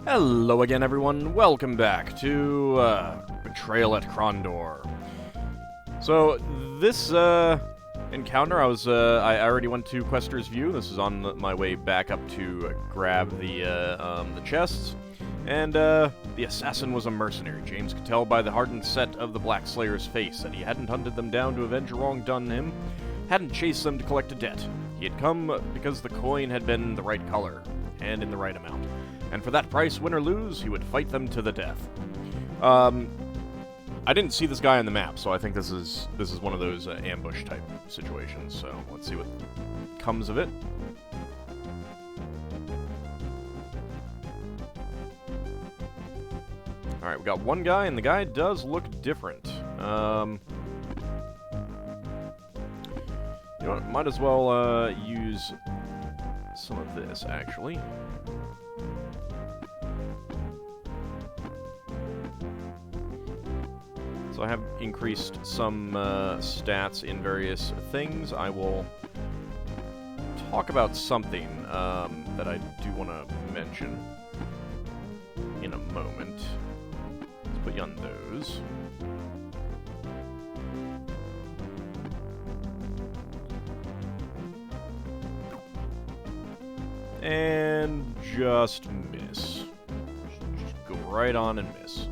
Hello again, everyone. Welcome back to Betrayal at Krondor. So this encounter, I already went to Quester's View. This is on my way back up to grab the chests, and the assassin was a mercenary. James could tell by the hardened set of the Black Slayer's face that he hadn't hunted them down to avenge a wrong done him, hadn't chased them to collect a debt. He had come because the coin had been the right color and in the right amount. And for that price, win or lose, he would fight them to the death. I didn't see this guy on the map, so I think this is one of those ambush type situations. So let's see what comes of it. All right, we got one guy, and the guy does look different. You know what? Might as well use some of this actually. So I have increased some stats in various things. I will talk about something that I do want to mention in a moment. Let's put you on those. And just miss. Just go right on and miss.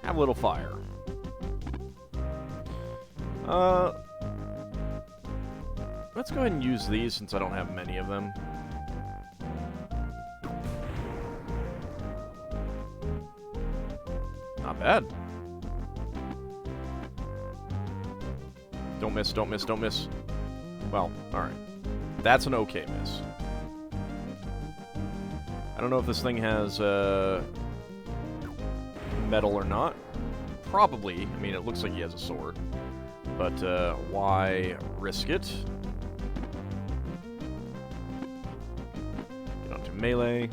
Have a little fire. Let's go ahead and use these since I don't have many of them. Not bad. Don't miss, don't miss, don't miss. Well, alright. That's an okay miss. I don't know if this thing has, metal or not. Probably. I mean, it looks like he has a sword. But, why risk it? Get onto melee.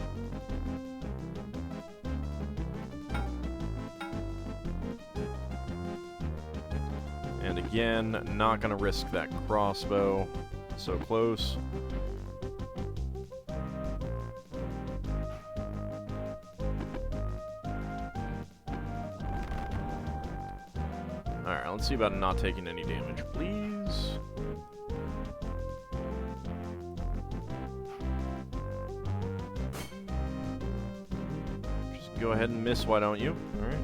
And again, not gonna risk that crossbow. So close. Alright, let's see about not taking any damage, please. Just go ahead and miss, why don't you? Alright.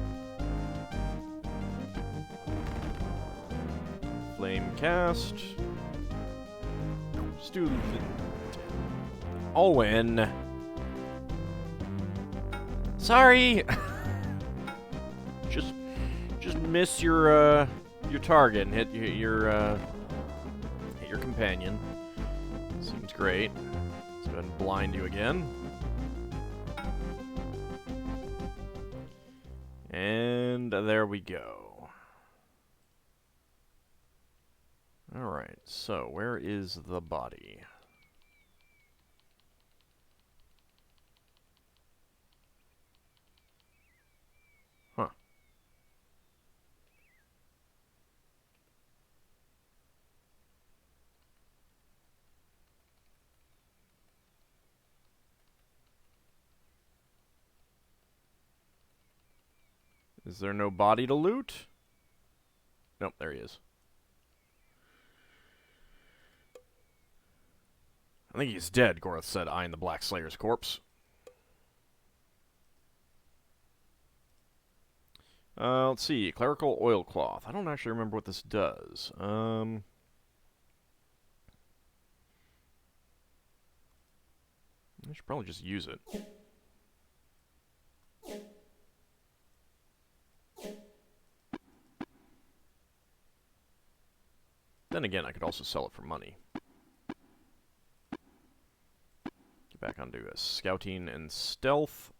Flame cast. Just do... Owen! Sorry! Just miss your target and hit your companion. Seems great. Let's go ahead and blind you again. And there we go. Alright, so where is the body? Huh. Is there no body to loot? Nope, there he is. I think he's dead, Goroth said, eyeing the Black Slayer's corpse. Let's see. Clerical oilcloth. I don't actually remember what this does. I should probably just use it. Then again, I could also sell it for money. Get back onto scouting and stealth.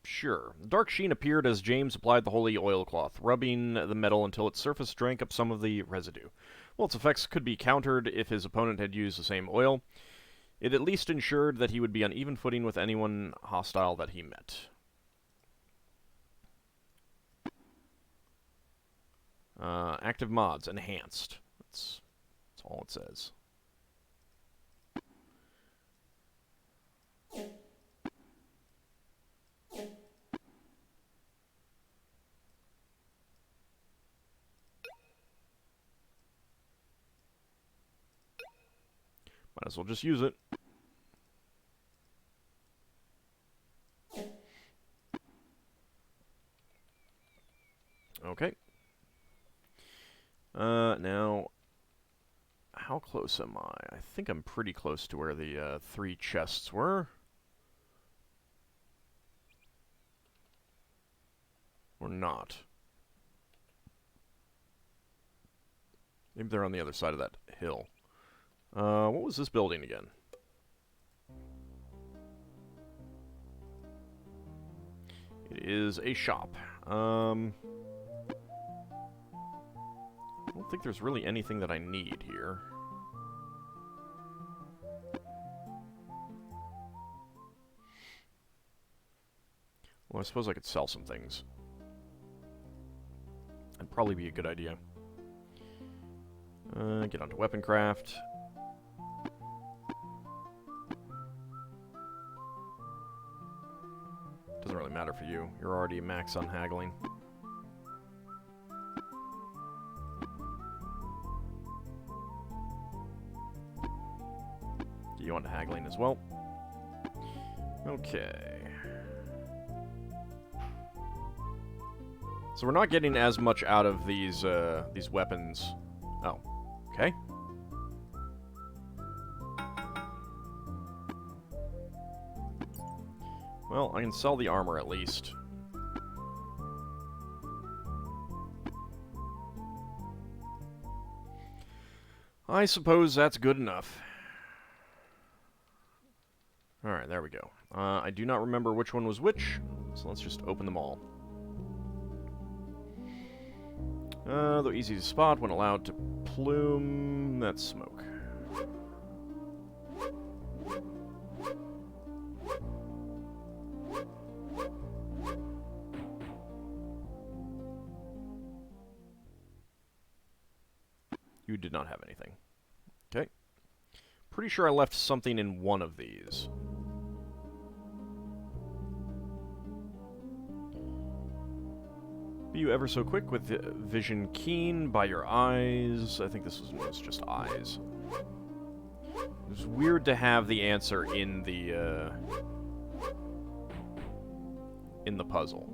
Sure. The dark sheen appeared as James applied the holy oilcloth, rubbing the metal until its surface drank up some of the residue. While its effects could be countered if his opponent had used the same oil, it at least ensured that he would be on even footing with anyone hostile that he met. Active mods, enhanced. That's all it says. Might as well just use it. Okay. Now, how close am I? I think I'm pretty close to where the 3 chests were. Or not. Maybe they're on the other side of that hill. What was this building again? It is a shop. I don't think there's really anything that I need here. Well, I suppose I could sell some things. That'd probably be a good idea. Get onto weapon craft. Doesn't really matter for you. You're already max on haggling. You want haggling as well. Okay. So we're not getting as much out of these weapons. Oh, okay. Well, I can sell the armor at least. I suppose that's good enough. Alright, there we go. I do not remember which one was which, so let's just open them all. Though easy to spot when allowed to plume, that's smoke. You did not have anything. Okay. Pretty sure I left something in one of these. Be you ever so quick with vision keen by your eyes. I think this was just eyes. It was weird to have the answer in the puzzle.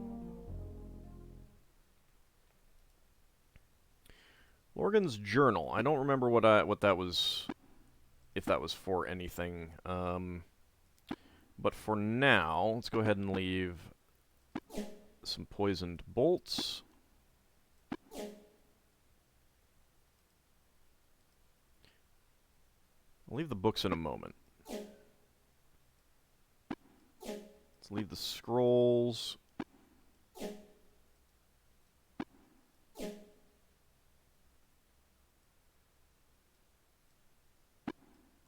Lorgan's journal. I don't remember what that was, if that was for anything. But for now, let's go ahead and leave some poisoned bolts. I'll leave the books in a moment. Let's leave the scrolls.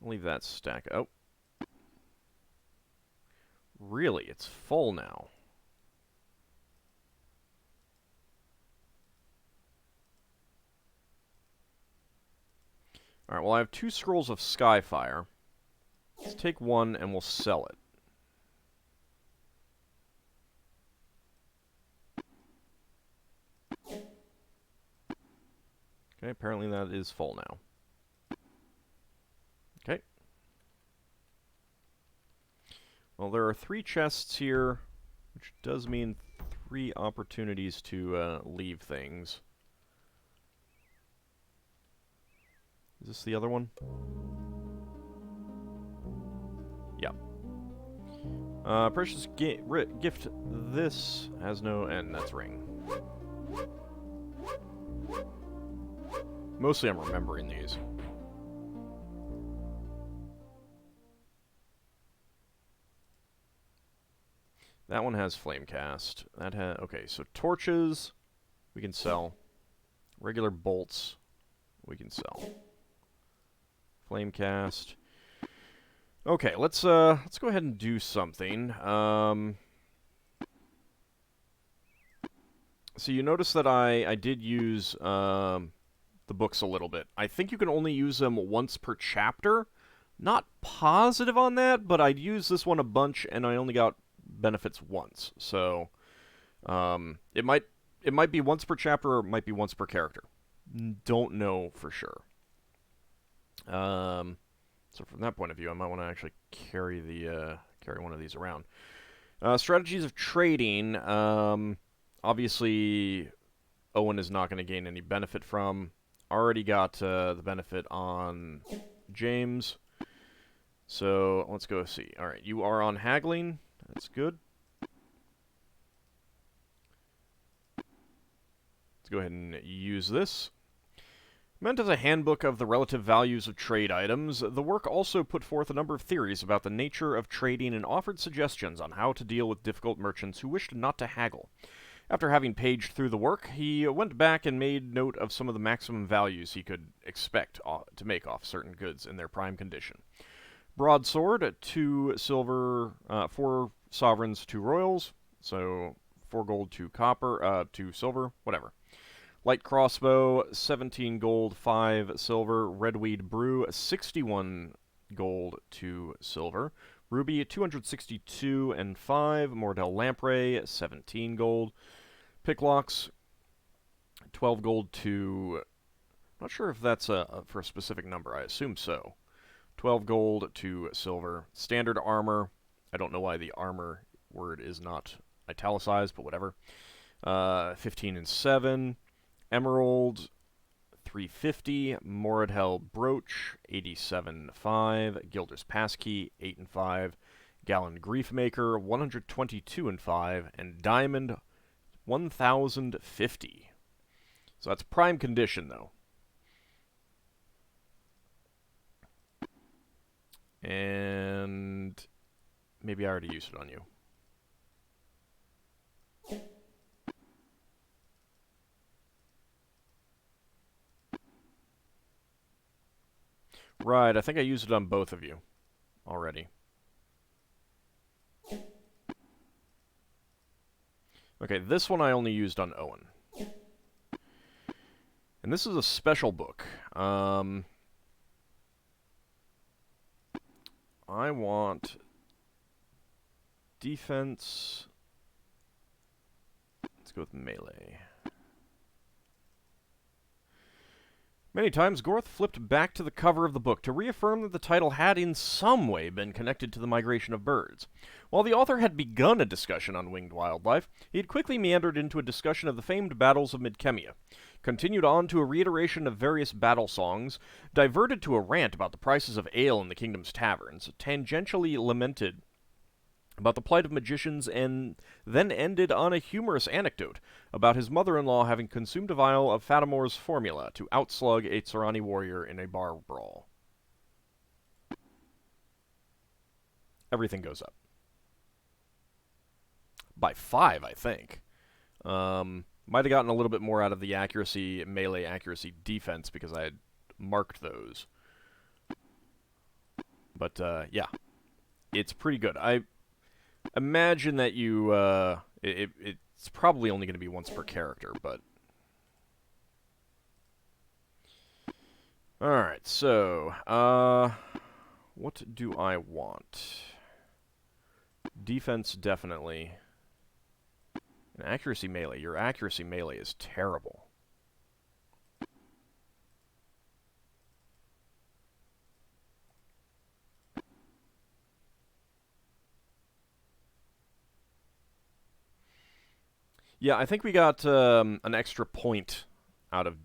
I'll leave that stack. Oh. Really? It's full now. Alright, well I have 2 scrolls of Skyfire. Let's take one and we'll sell it. Okay, apparently that is full now. Okay. Well, there are 3 chests here, which does mean 3 opportunities to leave things. Is this the other one? Yeah. Precious gift. This has no end. That's ring. Mostly I'm remembering these. That one has flame cast. That has... Okay, so torches we can sell. Regular bolts we can sell. Flamecast. Okay, let's go ahead and do something. So you notice that I did use the books a little bit. I think you can only use them once per chapter. Not positive on that, but I'd used this one a bunch, and I only got benefits once. So it might be once per chapter, or it might be once per character. Don't know for sure. So from that point of view, I might want to actually carry one of these around. Strategies of trading. Obviously, Owen is not going to gain any benefit from. Already got the benefit on James. So let's go see. All right, you are on haggling. That's good. Let's go ahead and use this. Meant as a handbook of the relative values of trade items, the work also put forth a number of theories about the nature of trading and offered suggestions on how to deal with difficult merchants who wished not to haggle. After having paged through the work, he went back and made note of some of the maximum values he could expect to make off certain goods in their prime condition. Broadsword, 2 silver, 4 sovereigns, 2 royals, so 4 gold, 2 copper, 2 silver, whatever. Light crossbow, 17 gold, 5 silver. Redweed brew, 61 gold, 2 silver. Ruby, 262 and 5. Mordell lamprey, 17 gold. Picklocks, 12 gold, 2. Not sure if that's for a specific number. I assume so. 12 gold, 2 silver. Standard armor. I don't know why the armor word is not italicized, but whatever. 15 and 7. Emerald, 350. Moradhel brooch, 87.5. Gilder's passkey, 8 and 5. Gallon griefmaker, 122 and 5. And diamond, 1050. So that's prime condition, though. And maybe I already used it on you. Right, I think I used it on both of you already. Okay, this one I only used on Owen. And this is a special book. I want defense. Let's go with melee. Many times, Gorth flipped back to the cover of the book to reaffirm that the title had in some way been connected to the migration of birds. While the author had begun a discussion on winged wildlife, he had quickly meandered into a discussion of the famed battles of Midkemia, continued on to a reiteration of various battle songs, diverted to a rant about the prices of ale in the kingdom's taverns, tangentially lamented about the plight of magicians, and then ended on a humorous anecdote about his mother-in-law having consumed a vial of Fatimor's formula to outslug a Tsarani warrior in a bar brawl. Everything goes up. By 5, I think. Might have gotten a little bit more out of the accuracy, melee accuracy defense, because I had marked those. But, yeah. It's pretty good. I imagine that you, it's probably only going to be once per character, but... Alright, so, what do I want? Defense, definitely. And accuracy melee. Your accuracy melee is terrible. Yeah, I think we got an extra point out of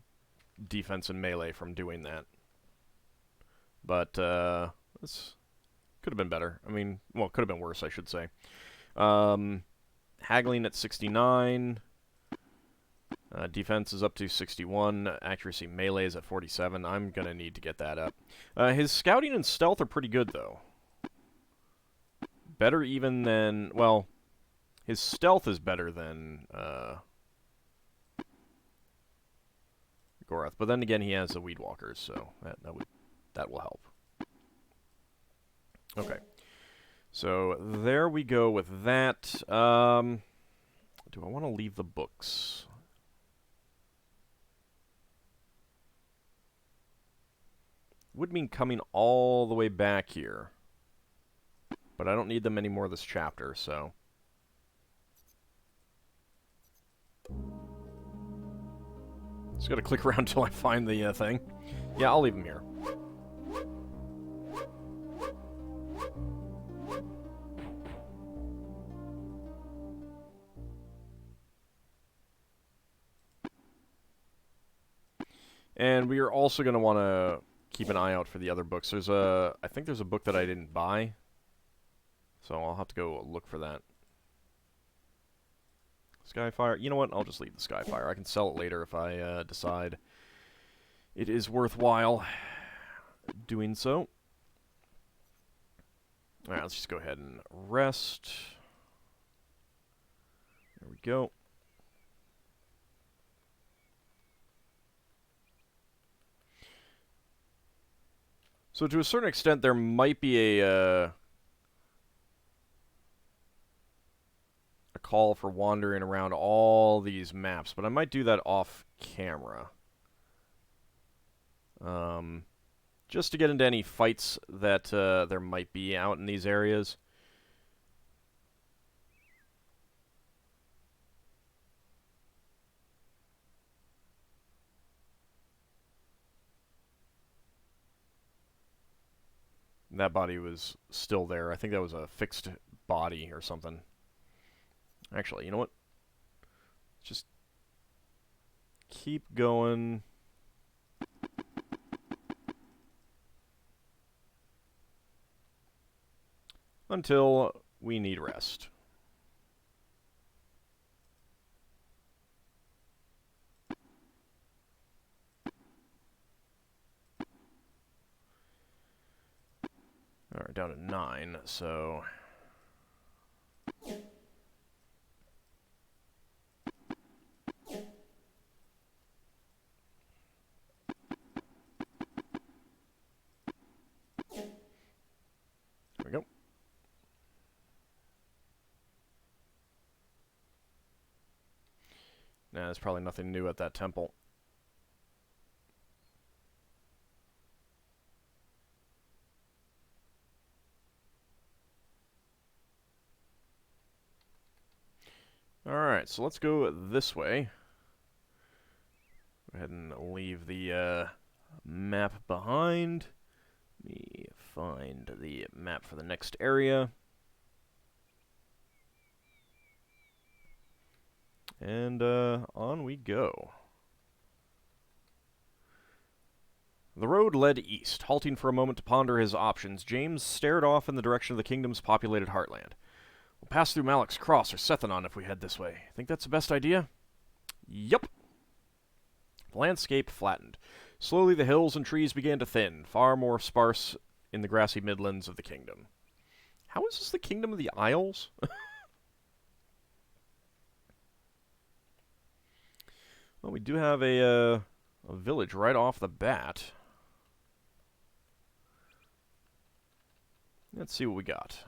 defense and melee from doing that. But this could have been better. I mean, well, could have been worse, I should say. Haggling at 69. Defense is up to 61. Accuracy melee is at 47. I'm going to need to get that up. His scouting and stealth are pretty good, though. Better even than... Well, his stealth is better than Gorath. But then again, he has the Weed Walkers, so that will help. Okay. So there we go with that. Do I want to leave the books? Would mean coming all the way back here. But I don't need them anymore this chapter, so... Just gotta click around until I find the thing. Yeah, I'll leave them here. And we are also going to want to keep an eye out for the other books. There's I think there's a book that I didn't buy. So I'll have to go look for that. Skyfire. You know what? I'll just leave the Skyfire. I can sell it later if I decide it is worthwhile doing so. Alright, let's just go ahead and rest. There we go. So to a certain extent, there might be a call for wandering around all these maps, but I might do that off camera. Just to get into any fights that there might be out in these areas. That body was still there. I think that was a fixed body or something. Actually, you know what? Just keep going. Until we need rest. Alright, down to 9, so... There we go. Nah, there's probably nothing new at that temple. Alright, so let's go this way. Go ahead and leave the map behind. Let me find the map for the next area. And on we go. The road led east. Halting for a moment to ponder his options, James stared off in the direction of the kingdom's populated heartland. We'll pass through Malak's Cross or Sethanon if we head this way. Think that's the best idea? Yup. The landscape flattened. Slowly the hills and trees began to thin, far more sparse in the grassy midlands of the kingdom. How is this the Kingdom of the Isles? Well, we do have a village right off the bat. Let's see what we got.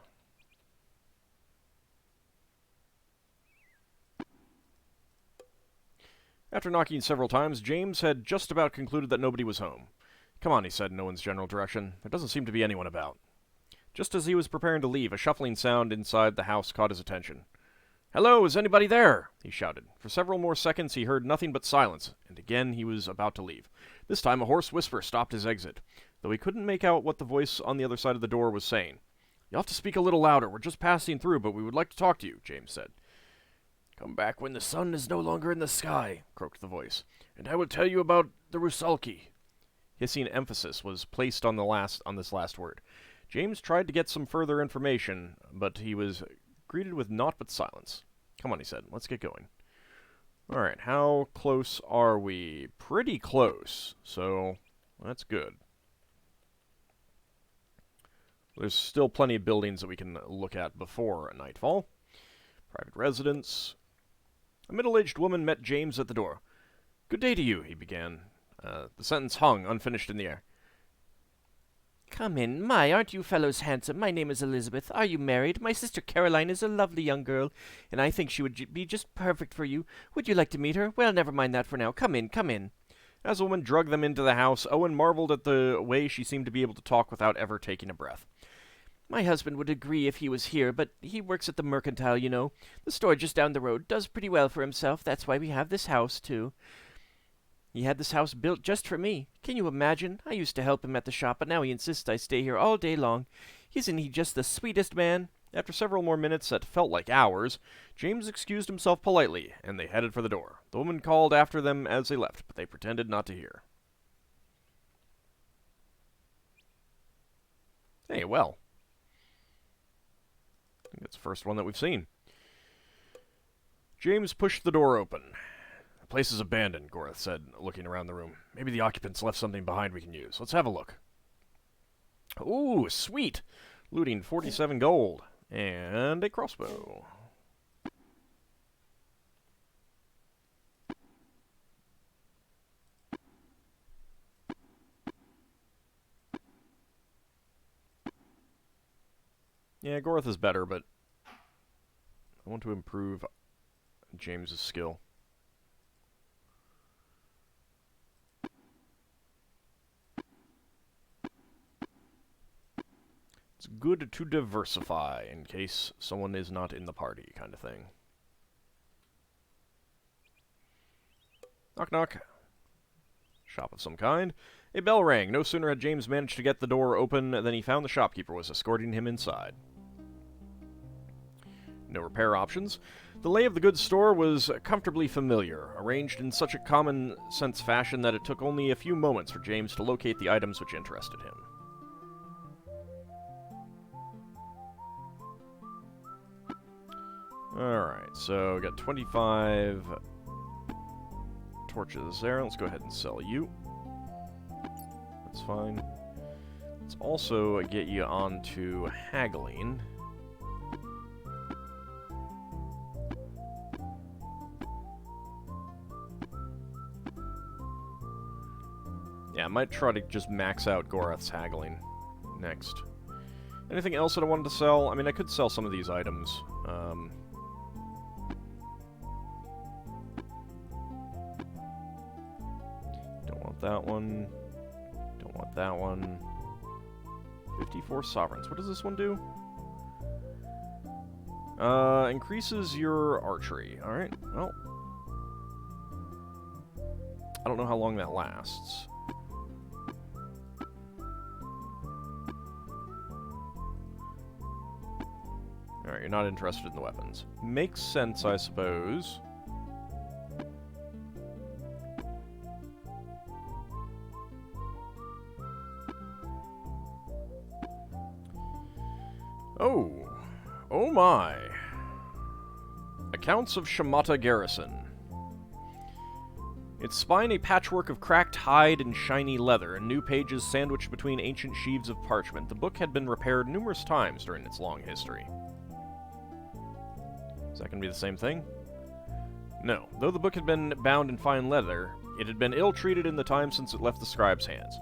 After knocking several times, James had just about concluded that nobody was home. Come on, he said in Owen's general direction. There doesn't seem to be anyone about. Just as he was preparing to leave, a shuffling sound inside the house caught his attention. "Hello, is anybody there?" he shouted. For several more seconds he heard nothing but silence, and again he was about to leave. This time a hoarse whisper stopped his exit, though he couldn't make out what the voice on the other side of the door was saying. "You'll have to speak a little louder. We're just passing through, but we would like to talk to you," James said. "Come back when the sun is no longer in the sky," croaked the voice, "and I will tell you about the Rusalki." Hissing emphasis was placed on this last word. James tried to get some further information, but he was greeted with naught but silence. "Come on," he said. "Let's get going." Alright, how close are we? Pretty close, so that's good. There's still plenty of buildings that we can look at before nightfall. Private residence. A middle-aged woman met James at the door. "Good day to you," he began. The sentence hung, unfinished in the air. Come in. My, aren't you fellows handsome? My name is Elizabeth. Are you married? My sister Caroline is a lovely young girl, and I think she would be just perfect for you. Would you like to meet her? Well, never mind that for now. Come in, come in. As the woman dragged them into the house, Owen marveled at the way she seemed to be able to talk without ever taking a breath. My husband would agree if he was here, but he works at the Mercantile, you know. The store just down the road. Does pretty well for himself. That's why we have this house, too. He had this house built just for me. Can you imagine? I used to help him at the shop, but now he insists I stay here all day long. Isn't he just the sweetest man? After several more minutes that felt like hours, James excused himself politely, and they headed for the door. The woman called after them as they left, but they pretended not to hear. Hey, well. I think that's the first one that we've seen. James pushed the door open. The place is abandoned, Gorath said, looking around the room. Maybe the occupants left something behind we can use. Let's have a look. Ooh, sweet! Looting 47 gold. And a crossbow. Yeah, Gorath is better, but I want to improve James's skill. It's good to diversify in case someone is not in the party, kind of thing. Knock, knock. Shop of some kind. A bell rang. No sooner had James managed to get the door open than he found the shopkeeper was escorting him inside. No repair options. The lay of the goods store was comfortably familiar, arranged in such a common-sense fashion that it took only a few moments for James to locate the items which interested him. Alright, so we got 25 torches there. Let's go ahead and sell you. That's fine. Let's also get you onto haggling. Yeah, I might try to just max out Gorath's haggling next. Anything else that I wanted to sell? I mean, I could sell some of these items. Don't want that one. Don't want that one. 54 sovereigns. What does this one do? Increases your archery. Alright, well. I don't know how long that lasts. Alright, you're not interested in the weapons. Makes sense, I suppose. Oh. Oh my. Accounts of Shamata Garrison. Its spine a patchwork of cracked hide and shiny leather, and new pages sandwiched between ancient sheaves of parchment. The book had been repaired numerous times during its long history. Is that going to be the same thing? No. Though the book had been bound in fine leather, it had been ill-treated in the time since it left the scribe's hands.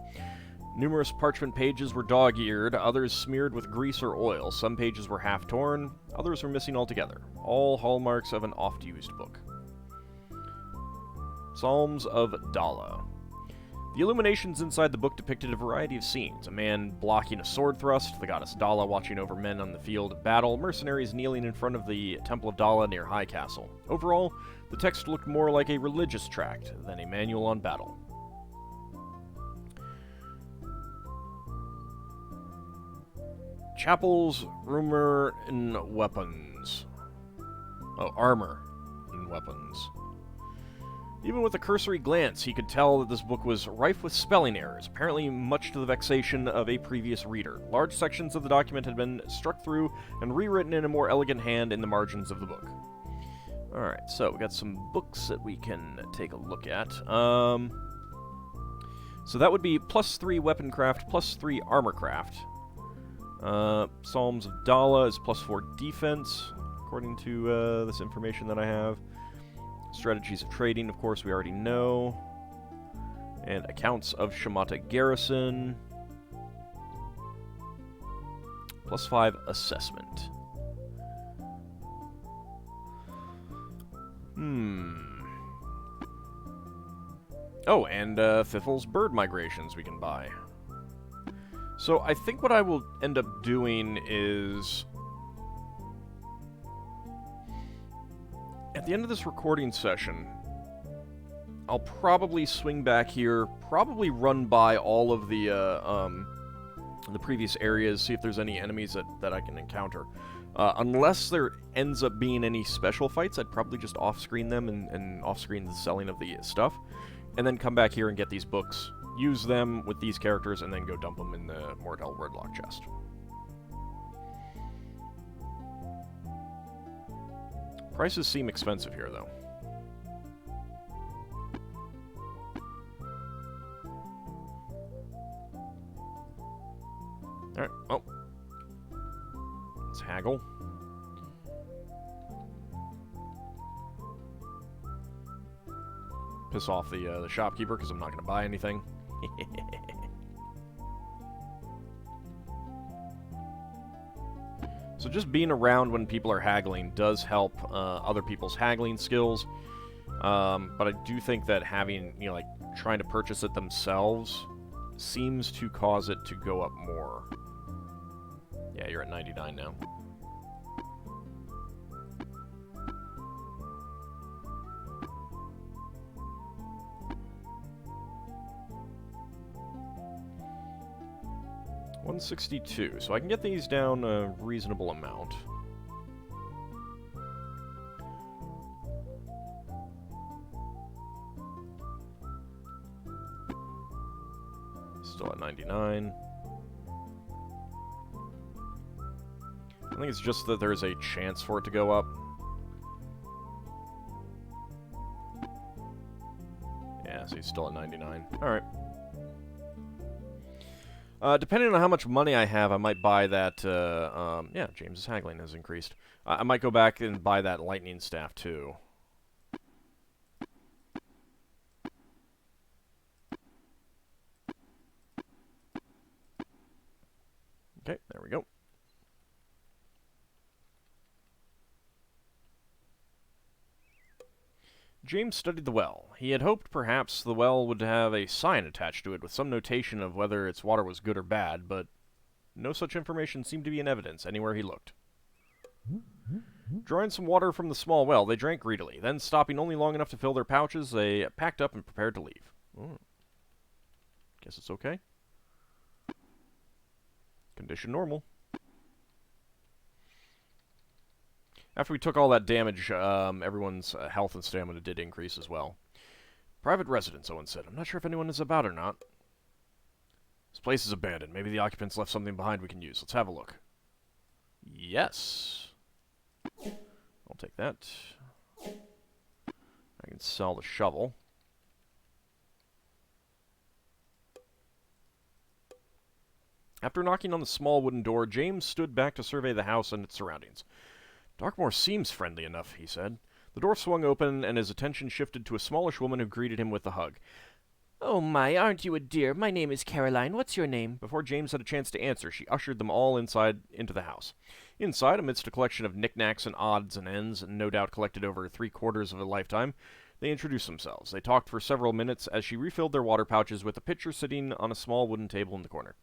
Numerous parchment pages were dog-eared, others smeared with grease or oil. Some pages were half-torn, others were missing altogether. All hallmarks of an oft-used book. Psalms of Dala. The illuminations inside the book depicted a variety of scenes. A man blocking a sword thrust, the goddess Dala watching over men on the field of battle, mercenaries kneeling in front of the Temple of Dala near High Castle. Overall, the text looked more like a religious tract than a manual on battle. Chapels, rumor, and weapons. Oh, armor and weapons. Even with a cursory glance, he could tell that this book was rife with spelling errors, apparently much to the vexation of a previous reader. Large sections of the document had been struck through and rewritten in a more elegant hand in the margins of the book. Alright, so we got some books that we can take a look at. So that would be +3 weaponcraft, +3 armorcraft. Psalms of Dala is +4 defense, according to this information that I have. Strategies of trading, of course, we already know. And accounts of Shamata Garrison. +5 assessment. Oh, and Fiffle's bird migrations we can buy. So I think what I will end up doing is, at the end of this recording session, I'll probably swing back here, probably run by all of the previous areas, see if there's any enemies that I can encounter. Unless there ends up being any special fights, I'd probably just off-screen them and off-screen the selling of the stuff, and then come back here and get these books, use them with these characters, and then go dump them in the Mordell Wordlock chest. Prices seem expensive here, though. Alright, well. Let's haggle. Piss off the shopkeeper, because I'm not going to buy anything. So just being around when people are haggling does help other people's haggling skills. But I do think that having, like, trying to purchase it themselves seems to cause it to go up more. Yeah, you're at 99 now. $162, so I can get these down a reasonable amount. Still at 99. I think it's just that there's a chance for it to go up. Yeah, so he's still at 99. Alright. Depending on how much money I have, I might buy that, yeah, James's haggling has increased. I might go back and buy that lightning staff, too. Okay, there we go. James studied the well. He had hoped perhaps the well would have a sign attached to it with some notation of whether its water was good or bad, but no such information seemed to be in evidence anywhere he looked. Drawing some water from the small well, they drank greedily. Then, stopping only long enough to fill their pouches, they packed up and prepared to leave. Guess it's okay. Condition normal. After we took all that damage, everyone's health and stamina did increase as well. Private residence, Owen said. I'm not sure if anyone is about or not. This place is abandoned. Maybe the occupants left something behind we can use. Let's have a look. Yes. I'll take that. I can sell the shovel. After knocking on the small wooden door, James stood back to survey the house and its surroundings. Darkmoor seems friendly enough, he said. The door swung open, and his attention shifted to a smallish woman who greeted him with a hug. Oh my, aren't you a dear? My name is Caroline. What's your name? Before James had a chance to answer, she ushered them all inside into the house. Inside, amidst a collection of knickknacks and odds and ends, and no doubt collected over 3/4 of a lifetime, they introduced themselves. They talked for several minutes as she refilled their water pouches with a pitcher sitting on a small wooden table in the corner.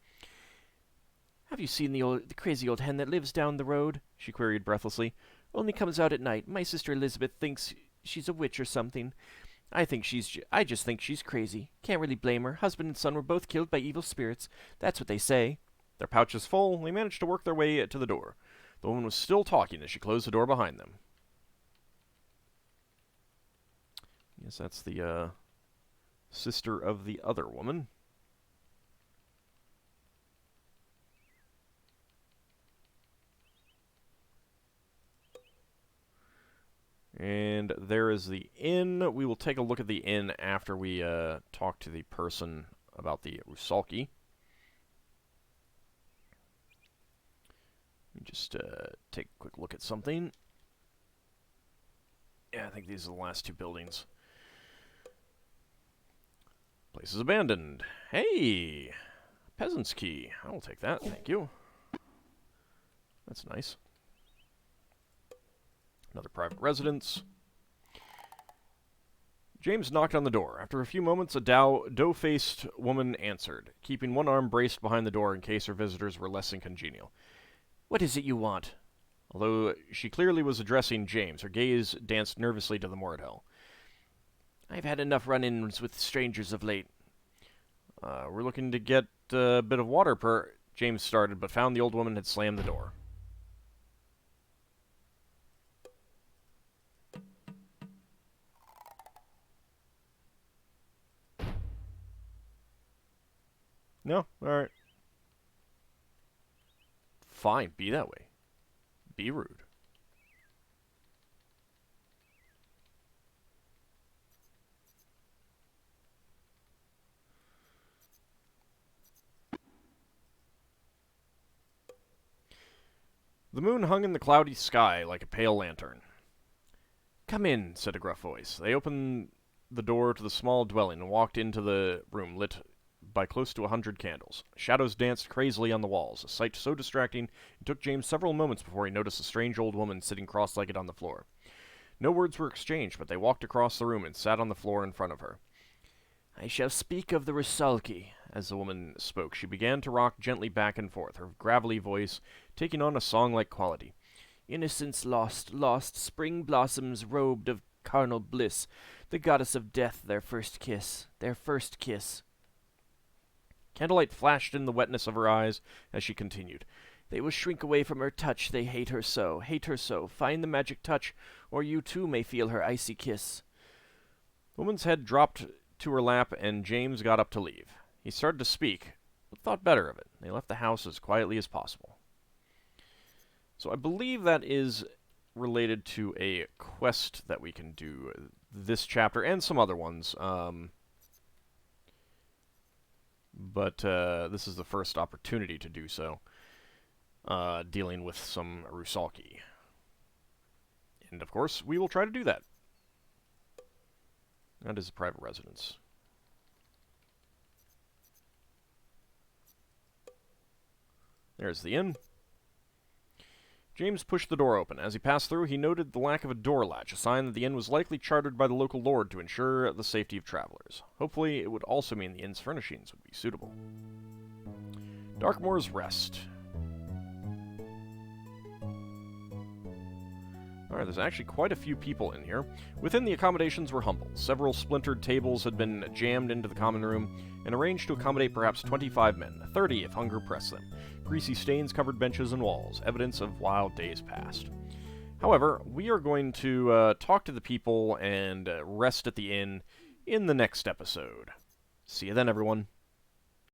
Have you seen the crazy old hen that lives down the road? She queried breathlessly. Only comes out at night. My sister Elizabeth thinks she's a witch or something. I just think she's crazy. Can't really blame her. Husband and son were both killed by evil spirits. That's what they say. Their pouches full, they managed to work their way to the door. The woman was still talking as she closed the door behind them. Yes, that's the, sister of the other woman. And there is the inn. We will take a look at the inn after we talk to the person about the Rusalki. Let me just take a quick look at something. Yeah, I think these are the last two buildings. Place is abandoned. Hey! Peasant's key. I will take that, thank you. That's nice. Another private residence. James knocked on the door. After a few moments, a dough-faced woman answered, keeping one arm braced behind the door in case her visitors were less than congenial. What is it you want? Although she clearly was addressing James, her gaze danced nervously to the Moradel. I've had enough run-ins with strangers of late. We're looking to get a bit of water James started, but found the old woman had slammed the door. No? Alright. Fine, be that way. Be rude. The moon hung in the cloudy sky like a pale lantern. "Come in," said a gruff voice. They opened the door to the small dwelling and walked into the room lit by close to 100 candles. Shadows danced crazily on the walls, a sight so distracting it took James several moments before he noticed a strange old woman sitting cross-legged on the floor. No words were exchanged, but they walked across the room and sat on the floor in front of her. I shall speak of the Rusalki. As the woman spoke, she began to rock gently back and forth, her gravelly voice taking on a song-like quality. Innocence lost, lost, spring blossoms robed of carnal bliss, the goddess of death, their first kiss, their first kiss. Candlelight flashed in the wetness of her eyes as she continued. They will shrink away from her touch, they hate her so, hate her so. Find the magic touch, or you too may feel her icy kiss. The woman's head dropped to her lap, and James got up to leave. He started to speak, but thought better of it. They left the house as quietly as possible. So I believe that is related to a quest that we can do this chapter, and some other ones. But this is the first opportunity to do so, dealing with some Rusalki. And of course, we will try to do that. That is a private residence. There's the inn. James pushed the door open. As he passed through, he noted the lack of a door latch, a sign that the inn was likely chartered by the local lord to ensure the safety of travelers. Hopefully, it would also mean the inn's furnishings would be suitable. Darkmoor's Rest. Alright, there's actually quite a few people in here. Within, the accommodations were humble. Several splintered tables had been jammed into the common room and arranged to accommodate perhaps 25 men, 30 if hunger pressed them. Greasy stains covered benches and walls, evidence of wild days past. However, we are going to talk to the people and rest at the inn in the next episode. See you then, everyone.